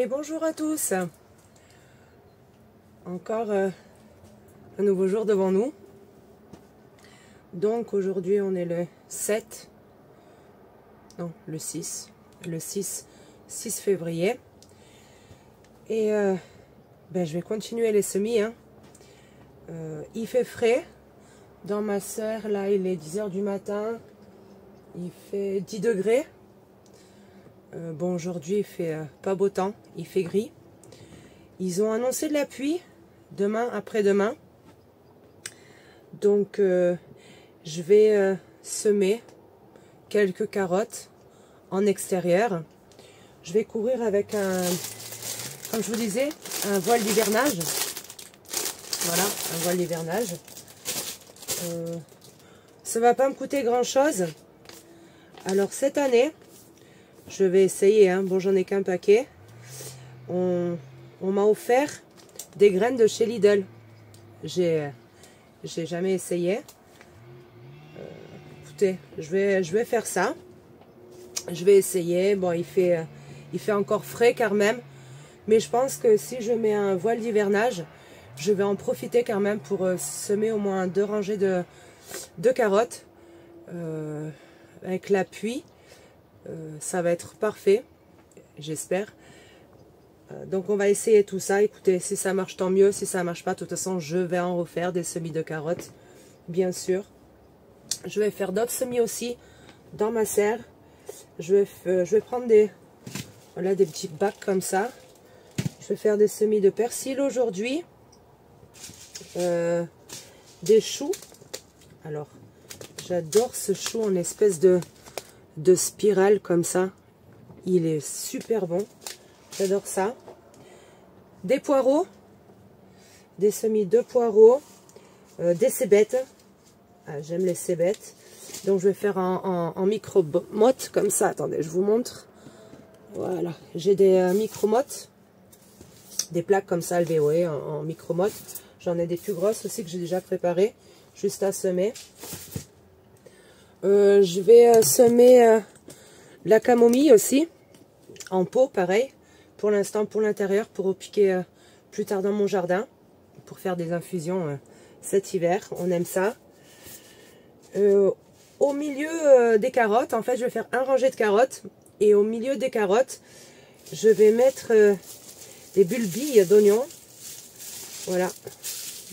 Et bonjour à tous. Encore un nouveau jour devant nous. Donc aujourd'hui on est le 7, non le 6 février. Et je vais continuer les semis. Il fait frais. Dans ma serre, là il est 10 h du matin. Il fait 10 degrés. Bon, aujourd'hui il fait pas beau temps, il fait gris. Ils ont annoncé de la pluie demain, après-demain. Donc je vais semer quelques carottes en extérieur. Je vais couvrir avec un, comme je vous disais, un voile d'hivernage. Voilà, un voile d'hivernage. Ça va pas me coûter grand chose. Alors cette année, je vais essayer, bon j'en ai qu'un paquet. On m'a offert des graines de chez Lidl. J'ai jamais essayé. Écoutez, je vais faire ça. Je vais essayer. Bon, il fait encore frais quand même. Mais je pense que si je mets un voile d'hivernage, je vais en profiter quand même pour semer au moins 2 rangées de carottes. Avec la pluie, ça va être parfait, j'espère. Donc on va essayer tout ça. Écoutez, si ça marche tant mieux, si ça marche pas, de toute façon je vais en refaire des semis de carottes, bien sûr. Je vais faire d'autres semis aussi dans ma serre. Je vais prendre des petits bacs comme ça. Je vais faire des semis de persil aujourd'hui, des choux. Alors j'adore ce chou en espèce de spirale comme ça. Il est super bon. J'adore ça. Des poireaux. Des semis de poireaux. Des cébettes. Ah, j'aime les cébettes. Donc je vais faire en micro-motte comme ça. Attendez, je vous montre. Voilà. J'ai des micro-mottes. Des plaques comme ça, alvéolées en micro-motte. J'en ai des plus grosses aussi que j'ai déjà préparées. Juste à semer. Je vais semer la camomille aussi. En pot, pareil. Pour l'instant, pour l'intérieur, pour repiquer plus tard dans mon jardin. Pour faire des infusions cet hiver. On aime ça. Au milieu des carottes, en fait, je vais faire un rangé de carottes. Et au milieu des carottes, je vais mettre des bulbilles d'oignons. Voilà.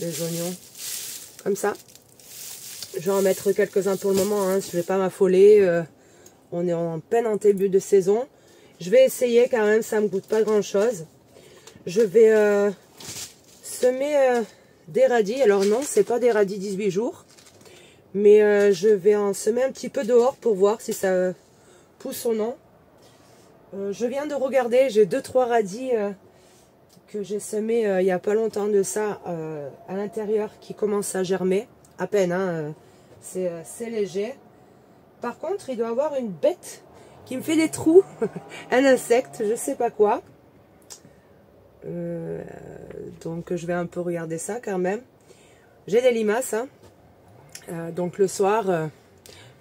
Des oignons. Comme ça. Je vais en mettre quelques-uns pour le moment, je ne vais pas m'affoler. On est en peine en début de saison. Je vais essayer quand même, ça ne me coûte pas grand-chose. Je vais semer des radis. Alors non, c'est pas des radis 18 jours. Mais je vais en semer un petit peu dehors pour voir si ça pousse ou non. Je viens de regarder, j'ai 2-3 radis que j'ai semés il n'y a pas longtemps de ça à l'intérieur qui commencent à germer. À peine, c'est léger. Par contre, il doit y avoir une bête qui me fait des trous. Un insecte, je sais pas quoi. Donc je vais un peu regarder ça quand même. J'ai des limaces. Donc le soir,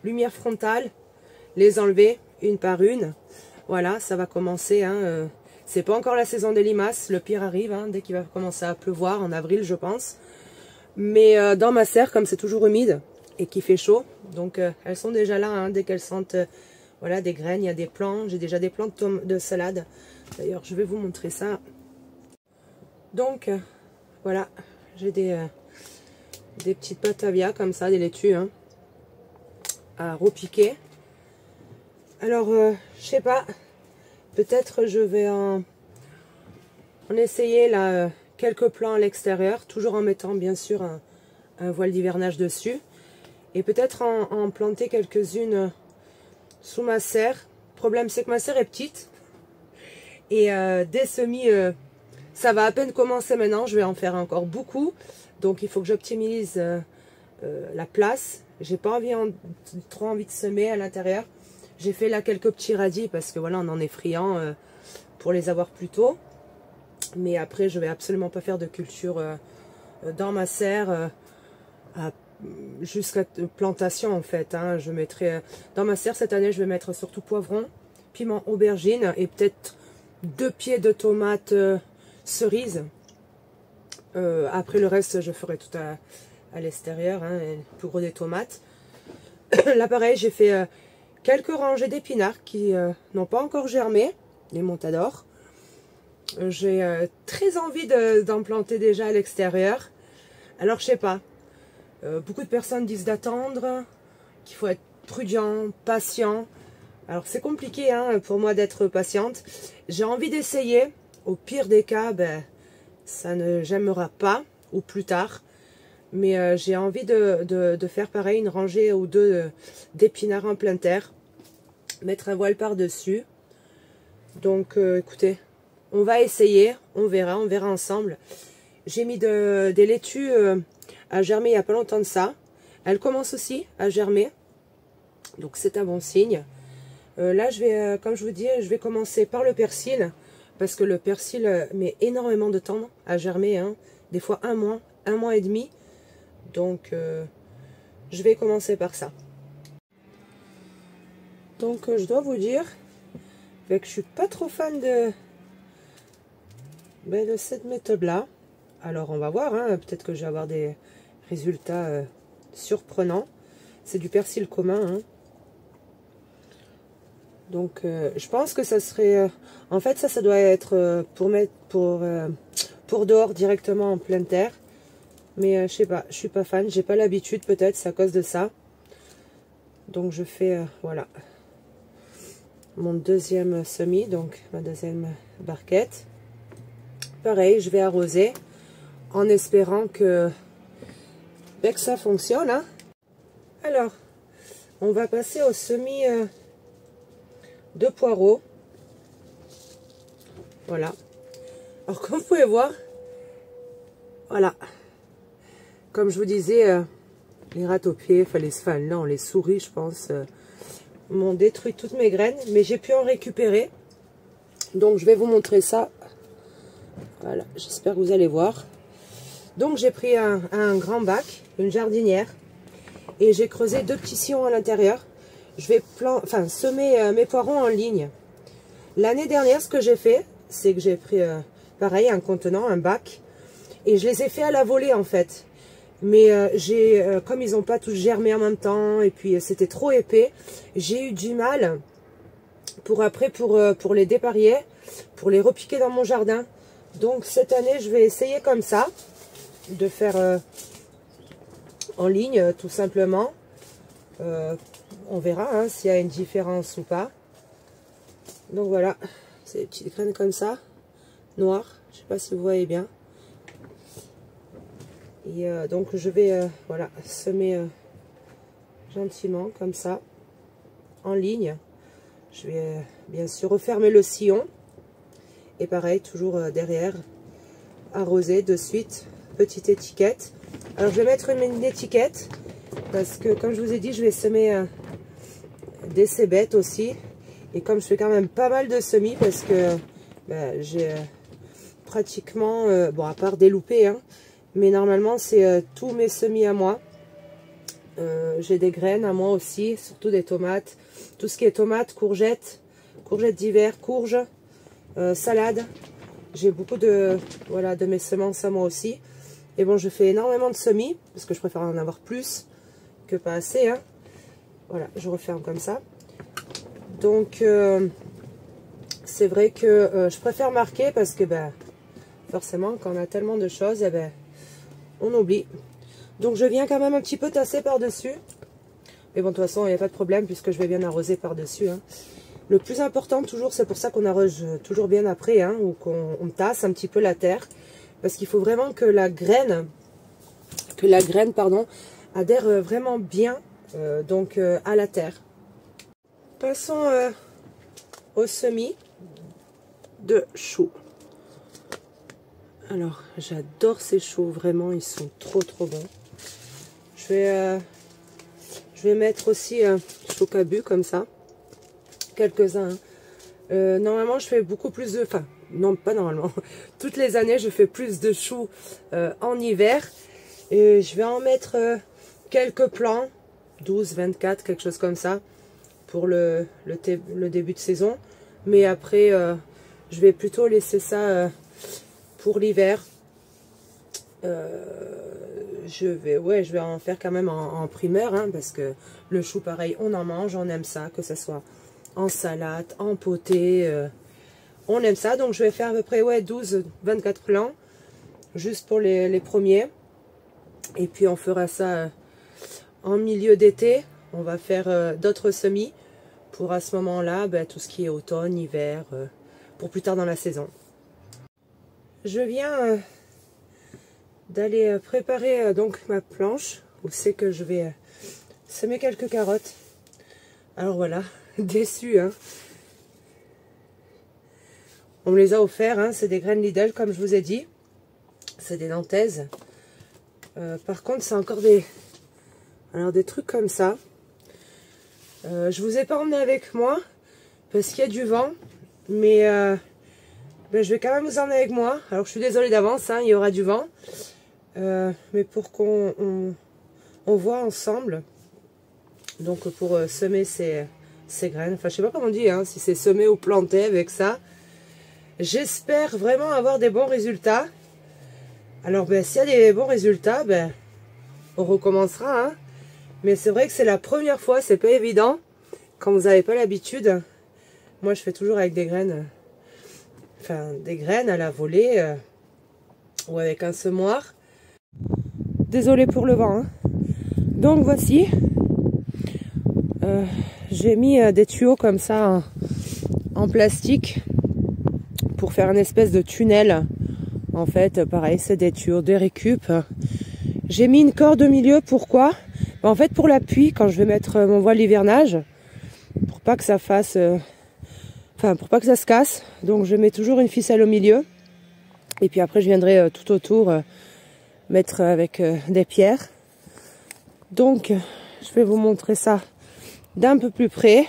lumière frontale, les enlever une par une. Voilà, ça va commencer. C'est pas encore la saison des limaces. Le pire arrive dès qu'il va commencer à pleuvoir en avril, je pense. Mais dans ma serre, comme c'est toujours humide et qu'il fait chaud, donc elles sont déjà là, dès qu'elles sentent voilà, des graines, il y a des plants, j'ai déjà des plants de salade. D'ailleurs, je vais vous montrer ça. Donc, voilà, j'ai des petites batavia comme ça, des laitues, à repiquer. Alors, je sais pas, peut-être je vais en essayer là... quelques plants à l'extérieur, toujours en mettant bien sûr un voile d'hivernage dessus. Et peut-être en planter quelques-unes sous ma serre. Le problème c'est que ma serre est petite. Et des semis, ça va à peine commencer maintenant. Je vais en faire encore beaucoup. Donc il faut que j'optimise la place. J'ai pas trop envie de semer à l'intérieur. J'ai fait là quelques petits radis parce que voilà, on en est friand pour les avoir plus tôt. Mais après, je vais absolument pas faire de culture dans ma serre jusqu'à plantation en fait. Je mettrai dans ma serre cette année, je vais mettre surtout poivron, piment, aubergine et peut-être 2 pieds de tomates cerises. Après le reste, je ferai tout à l'extérieur, hein, le plus gros des tomates. Là pareil, j'ai fait quelques rangées d'épinards qui n'ont pas encore germé, les montadors. J'ai très envie d'en planter déjà à l'extérieur. Alors je sais pas, beaucoup de personnes disent d'attendre, qu'il faut être prudent, patient. Alors c'est compliqué hein, pour moi d'être patiente. J'ai envie d'essayer. Au pire des cas, ben, ça ne germera pas, ou plus tard. Mais j'ai envie de faire pareil, une rangée ou deux d'épinards en pleine terre. Mettre un voile par-dessus. Donc écoutez, on va essayer, on verra ensemble. J'ai mis des laitues à germer il n'y a pas longtemps de ça. Elles commencent aussi à germer. Donc c'est un bon signe. Là, je vais, comme je vous dis, je vais commencer par le persil. Parce que le persil met énormément de temps à germer. Hein. Des fois un mois et demi. Donc je vais commencer par ça. Donc je dois vous dire que je suis pas trop fan de cette méthode là. Alors on va voir, hein, peut-être que je vais avoir des résultats surprenants. C'est du persil commun. Hein. Donc je pense que ça serait... en fait ça doit être pour mettre pour dehors directement en pleine terre. Mais je sais pas, je suis pas fan, j'ai pas l'habitude, peut-être c'est à cause de ça. Donc je fais voilà mon deuxième semis, donc ma deuxième barquette. Pareil, je vais arroser en espérant que ça fonctionne. Hein. Alors, on va passer au semis de poireaux. Voilà. Alors comme vous pouvez voir, voilà. Comme je vous disais, les rats-aux-pieds, non, les souris, je pense, m'ont détruit toutes mes graines. Mais j'ai pu en récupérer. Donc, je vais vous montrer ça. Voilà, j'espère que vous allez voir. Donc, j'ai pris un grand bac, une jardinière. Et j'ai creusé 2 petits sillons à l'intérieur. Je vais semer mes poireaux en ligne. L'année dernière, ce que j'ai fait, c'est que j'ai pris, pareil, un contenant, un bac. Et je les ai fait à la volée, en fait. Mais comme ils n'ont pas tous germé en même temps, et puis c'était trop épais, j'ai eu du mal pour les déparier, pour les repiquer dans mon jardin. Donc cette année, je vais essayer comme ça, de faire en ligne, tout simplement. On verra hein, s'il y a une différence ou pas. Donc voilà, c'est des petites graines comme ça, noires, je ne sais pas si vous voyez bien. Et donc je vais voilà, semer gentiment comme ça, en ligne. Je vais bien sûr refermer le sillon. Et pareil, toujours derrière, arroser de suite, petite étiquette. Alors je vais mettre une étiquette, parce que comme je vous ai dit, je vais semer des cébettes aussi. Et comme je fais quand même pas mal de semis, parce que j'ai pratiquement, bon à part des loupés, hein, mais normalement, c'est tous mes semis à moi. J'ai des graines à moi aussi, surtout des tomates. Tout ce qui est tomates, courgettes d'hiver, courges, salades. J'ai beaucoup de mes semences à moi aussi. Et bon, je fais énormément de semis, parce que je préfère en avoir plus que pas assez. Hein. Voilà, je referme comme ça. Donc, c'est vrai que je préfère marquer, parce que forcément, quand on a tellement de choses, on oublie. Donc je viens quand même un petit peu tasser par-dessus. Mais bon, de toute façon, il n'y a pas de problème puisque je vais bien arroser par-dessus. Hein. Le plus important, toujours, c'est pour ça qu'on arrose toujours bien après, hein, ou qu'on tasse un petit peu la terre. Parce qu'il faut vraiment que la graine, adhère vraiment bien à la terre. Passons au semis de choux. Alors, j'adore ces choux, vraiment, ils sont trop bons. Je vais mettre aussi un chou cabu comme ça, quelques-uns. Hein. Normalement, je fais beaucoup plus de... Enfin, non, pas normalement. Toutes les années, je fais plus de choux en hiver. Et je vais en mettre quelques plants, 12, 24, quelque chose comme ça, pour le début de saison. Mais après... Je vais plutôt laisser ça pour l'hiver. Je vais en faire quand même en primeur, hein, parce que le chou, pareil, on en mange, on aime ça, que ce soit en salade, en potée, on aime ça. Donc je vais faire à peu près 12-24 plants, juste pour les premiers. Et puis on fera ça en milieu d'été. On va faire d'autres semis pour à ce moment-là, tout ce qui est automne, hiver, pour plus tard dans la saison. Je viens d'aller préparer donc ma planche où c'est que je vais semer quelques carottes. Alors voilà, déçu, hein. On me les a offerts, hein. C'est des graines Lidl comme je vous ai dit. C'est des nantaises. Par contre, c'est encore des trucs comme ça. Je vous ai pas emmené avec moi parce qu'il y a du vent, mais je vais quand même vous emmener avec moi. Alors je suis désolée d'avance, hein, il y aura du vent, mais pour qu'on voit ensemble, donc pour semer ces graines, enfin je sais pas comment on dit, hein, si c'est semer ou planter avec ça. J'espère vraiment avoir des bons résultats. Alors s'il y a des bons résultats, on recommencera, hein. Mais c'est vrai que c'est la première fois, c'est pas évident quand vous n'avez pas l'habitude. Moi je fais toujours avec des graines, des graines à la volée ou avec un semoir. Désolée pour le vent, hein. Donc voici, j'ai mis des tuyaux comme ça en plastique pour faire une espèce de tunnel. En fait, pareil, c'est des tuyaux de récup. J'ai mis une corde au milieu, pourquoi? En fait, pour l'appui, quand je vais mettre mon voile d'hivernage, pour pas que ça fasse, pour pas que ça se casse. Donc, je mets toujours une ficelle au milieu. Et puis après, je viendrai tout autour mettre avec des pierres. Donc, je vais vous montrer ça d'un peu plus près.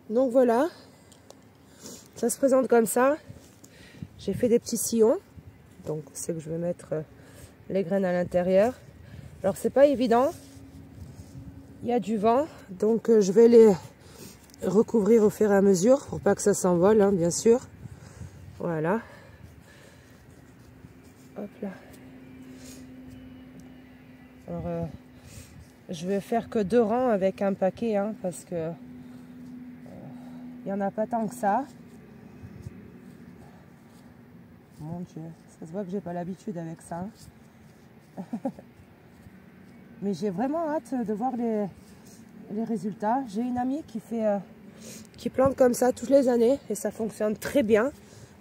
Donc voilà, ça se présente comme ça. J'ai fait des petits sillons, donc c'est que je vais mettre les graines à l'intérieur. Alors c'est pas évident, il y a du vent, donc je vais les recouvrir au fur et à mesure pour pas que ça s'envole, hein, bien sûr. Voilà. Hop là. Alors je vais faire que 2 rangs avec un paquet, hein, parce que il n'y en a pas tant que ça. Mon Dieu, ça se voit que j'ai pas l'habitude avec ça. Hein. Mais j'ai vraiment hâte de voir les résultats. J'ai une amie qui plante comme ça toutes les années et ça fonctionne très bien.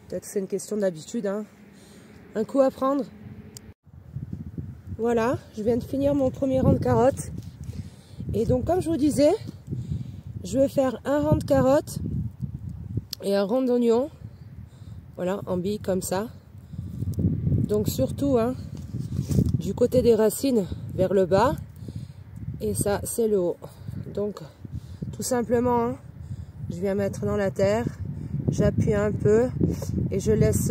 Peut-être que c'est une question d'habitude, hein. Un coup à prendre. Voilà, je viens de finir mon premier rang de carottes. Et donc comme je vous disais, je vais faire un rang de carottes et un rang d'oignons. Voilà, en billes comme ça. Donc surtout, hein, du côté des racines vers le bas. Et ça, c'est le haut. Donc, tout simplement, hein, je viens mettre dans la terre. J'appuie un peu et je laisse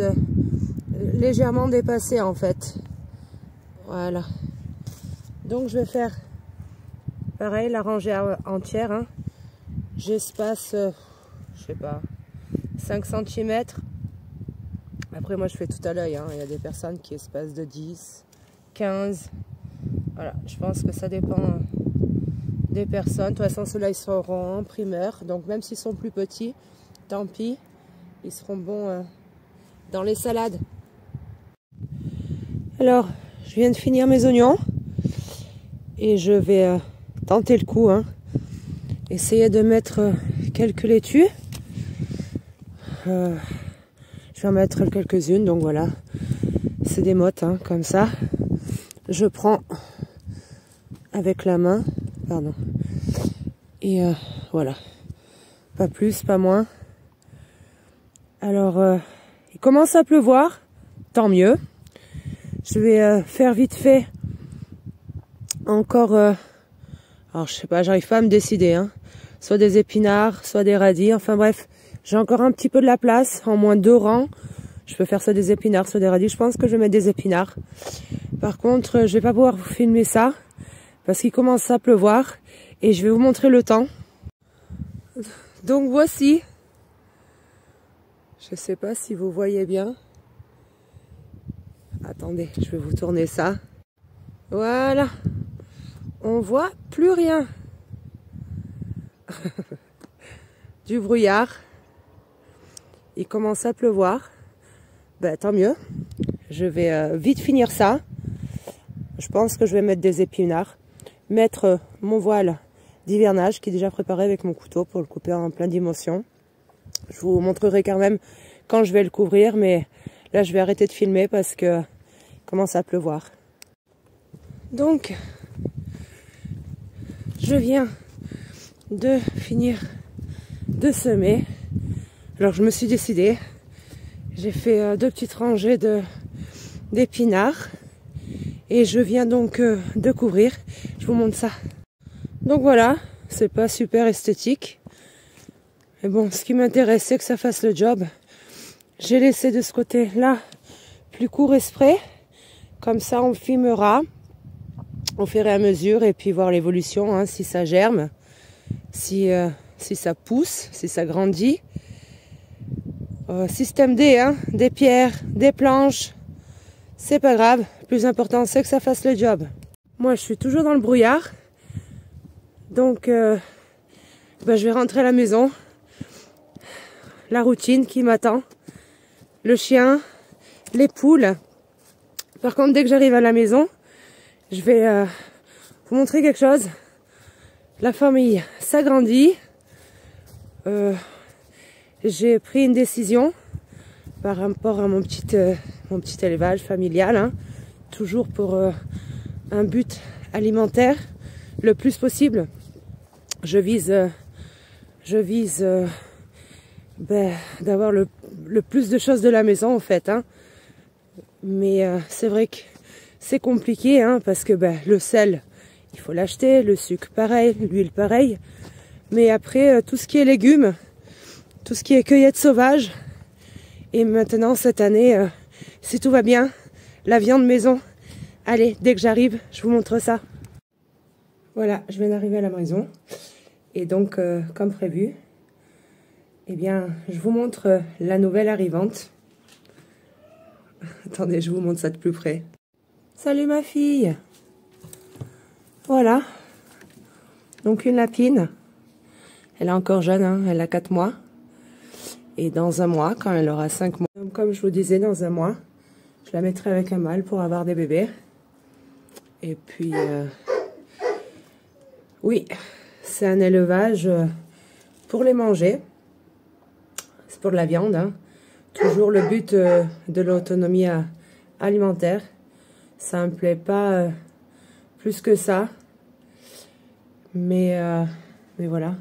légèrement dépasser en fait. Voilà. Donc, je vais faire pareil, la rangée entière. Hein. J'espace, je sais pas, 5 cm. Après, moi, je fais tout à l'œil. Hein. Il y a des personnes qui espacent de 10, 15. Voilà, je pense que ça dépend des personnes. De toute façon, ceux-là, ils seront en primeur. Donc, même s'ils sont plus petits, tant pis. Ils seront bons dans les salades. Alors, je viens de finir mes oignons. Et je vais tenter le coup. Hein. Essayer de mettre quelques laitues. Je vais en mettre quelques-unes, donc voilà, c'est des mottes, hein, comme ça. Je prends avec la main, pardon, et voilà, pas plus, pas moins. Alors, il commence à pleuvoir, tant mieux. Je vais faire vite fait encore, alors je sais pas, j'arrive pas à me décider, hein, soit des épinards, soit des radis, enfin bref. J'ai encore un petit peu de la place, en moins 2 rangs. Je peux faire soit des épinards, soit des radis. Je pense que je vais mettre des épinards. Par contre, je vais pas pouvoir vous filmer ça, parce qu'il commence à pleuvoir. Et je vais vous montrer le temps. Donc voici. Je sais pas si vous voyez bien. Attendez, je vais vous tourner ça. Voilà. On voit plus rien. Du brouillard. Il commence à pleuvoir. Ben, tant mieux. Je vais vite finir ça. Je pense que je vais mettre des épinards. Mettre mon voile d'hivernage qui est déjà préparé avec mon couteau pour le couper en plein dimension. Je vous montrerai quand même quand je vais le couvrir, mais là je vais arrêter de filmer parce que il commence à pleuvoir. Donc, je viens de finir de semer. Alors je me suis décidée, j'ai fait 2 petites rangées d'épinards et je viens donc de couvrir. Je vous montre ça. Donc voilà, c'est pas super esthétique. Mais bon, ce qui m'intéresse, c'est que ça fasse le job. J'ai laissé de ce côté-là plus court exprès. Comme ça, on filmera au fur et à mesure et puis voir l'évolution, hein, si ça germe, si ça pousse, si ça grandit. Système D, hein, des pierres, des planches, c'est pas grave. Le plus important, c'est que ça fasse le job. Moi, je suis toujours dans le brouillard. Donc, je vais rentrer à la maison. La routine qui m'attend, le chien, les poules. Par contre, dès que j'arrive à la maison, je vais vous montrer quelque chose. La famille s'agrandit. J'ai pris une décision par rapport à mon petit élevage familial, hein, toujours pour un but alimentaire le plus possible. Je vise d'avoir le plus de choses de la maison en fait, hein. Mais c'est vrai que c'est compliqué, hein, parce que le sel il faut l'acheter, le sucre pareil, l'huile pareil, mais après tout ce qui est légumes, tout ce qui est cueillette sauvage, et maintenant cette année si tout va bien, la viande maison. Allez, dès que j'arrive je vous montre ça. Voilà, je viens d'arriver à la maison et donc comme prévu, eh bien, je vous montre la nouvelle arrivante. Attendez, je vous montre ça de plus près. Salut ma fille. Voilà. Donc une lapine. Elle est encore jeune, hein, elle a 4 mois. Et dans un mois, quand elle aura 5 mois, comme je vous disais, dans un mois, je la mettrai avec un mâle pour avoir des bébés. Et puis, oui, c'est un élevage pour les manger. C'est pour de la viande, hein. Toujours le but de l'autonomie alimentaire. Ça me plaît pas plus que ça. Mais voilà.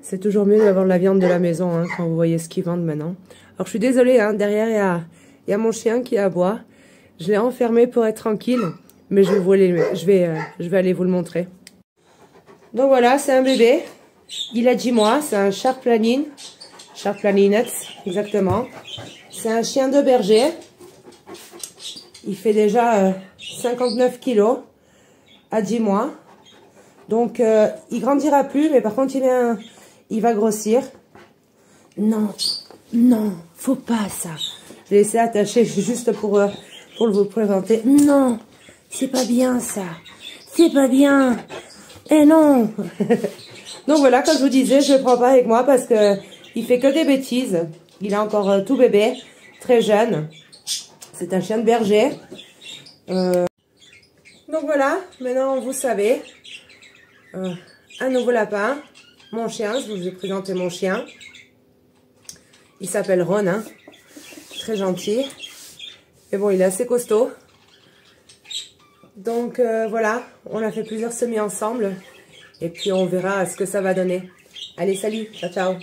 C'est toujours mieux d'avoir de la viande de la maison, hein, quand vous voyez ce qu'ils vendent maintenant. Alors je suis désolée, hein, derrière il y a mon chien qui aboie. Je l'ai enfermé pour être tranquille. Mais je vais aller vous le montrer. Donc voilà, c'est un bébé. Il a 10 mois, c'est un Sharplanin. Sharplaninets, exactement. C'est un chien de berger. Il fait déjà 59 kilos à 10 mois. Donc, il grandira plus, mais par contre, il va grossir. Non, non, faut pas ça. Je l'ai laissé attacher juste pour vous présenter. Non, c'est pas bien ça. C'est pas bien. Eh non. Donc voilà, comme je vous disais, je le prends pas avec moi parce que il fait que des bêtises. Il est encore tout bébé, très jeune. C'est un chien de berger. Donc voilà, maintenant vous savez. Un nouveau lapin. Mon chien, je vous ai présenté mon chien. Il s'appelle Ron, hein. Très gentil. Mais bon, il est assez costaud. Donc voilà, on a fait plusieurs semis ensemble. Et puis on verra ce que ça va donner. Allez, salut, ciao, ciao.